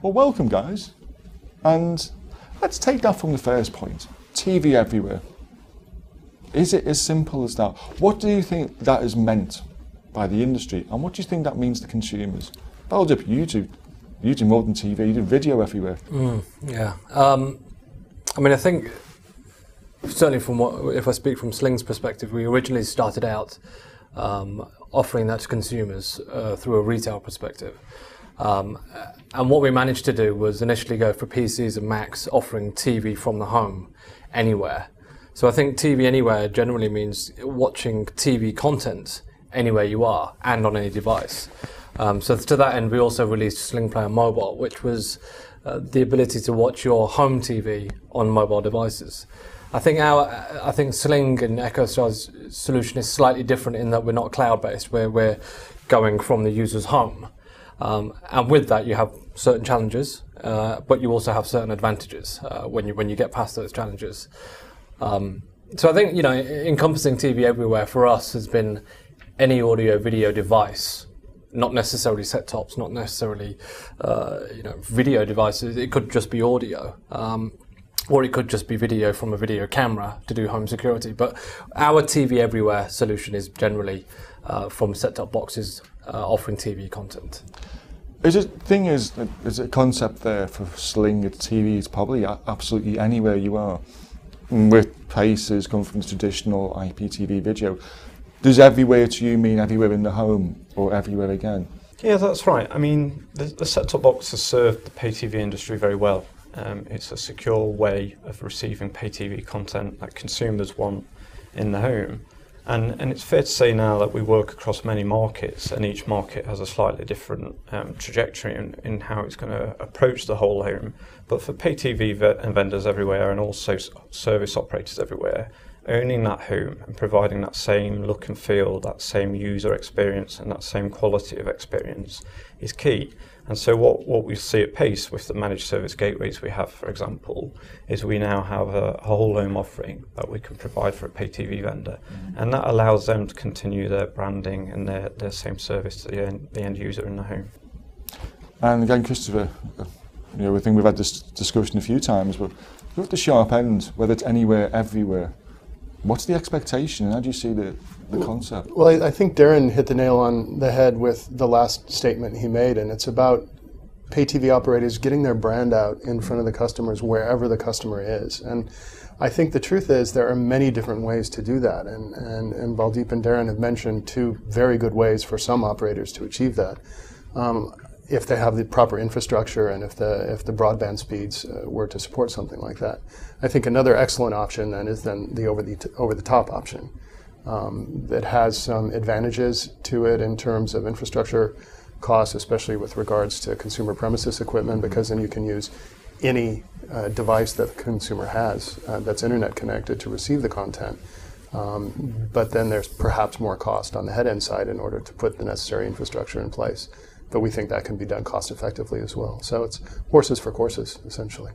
Well, welcome, guys. And let's take that from the first point. TV everywhere. Is it as simple as that? What do you think that is meant by the industry? And what do you think that means to consumers? Hold up, you do more than TV, you do video everywhere. Yeah. I mean, I think, certainly if I speak from Sling's perspective, we originally started out offering that to consumers through a retail perspective. And what we managed to do was initially go for PCs and Macs offering TV from the home anywhere. So I think TV anywhere generally means watching TV content anywhere you are and on any device. So to that end, we also released Sling Player Mobile, which was the ability to watch your home TV on mobile devices. I think Sling and EchoStar's solution is slightly different in that we're not cloud-based. We're going from the user's home. And with that, you have certain challenges, but you also have certain advantages when you get past those challenges. So I think, encompassing TV everywhere for us has been any audio video device, not necessarily set-tops, not necessarily video devices. It could just be audio, or it could just be video from a video camera to do home security. But our TV everywhere solution is generally from set-top boxes offering TV content. Is a concept there for Sling that TV is probably absolutely anywhere you are. With Paces come from the traditional IPTV video. Does everywhere to you mean everywhere in the home or everywhere again? Yeah, that's right. I mean, the set-top box has served the pay TV industry very well. It's a secure way of receiving pay TV content that consumers want in the home. And it's fair to say now that we work across many markets, and each market has a slightly different trajectory in how it's going to approach the whole home. But for pay TV vendors everywhere and also service operators everywhere, owning that home and providing that same look and feel, that same user experience and that same quality of experience is key. And so what we see at Pace with the managed service gateways we have, for example, is we now have a whole home offering that we can provide for a pay TV vendor. And that allows them to continue their branding and their same service to the end user in the home. And again, Christopher, I think we've had this discussion a few times, but with the sharp end, whether it's anywhere, everywhere, what's the expectation? How do you see the concept? Well, I think Darren hit the nail on the head with the last statement he made, and it's about pay TV operators getting their brand out in front of the customers wherever the customer is. And I think the truth is there are many different ways to do that, and Baldeep and Darren have mentioned two very good ways for some operators to achieve that. If they have the proper infrastructure and if the broadband speeds were to support something like that. I think another excellent option then is the over the top option that has some advantages to it in terms of infrastructure costs, especially with regards to consumer premises equipment, because then you can use any device that the consumer has that's internet connected to receive the content. But then there's perhaps more cost on the head end side in order to put the necessary infrastructure in place. But we think that can be done cost effectively as well. So it's horses for courses, essentially.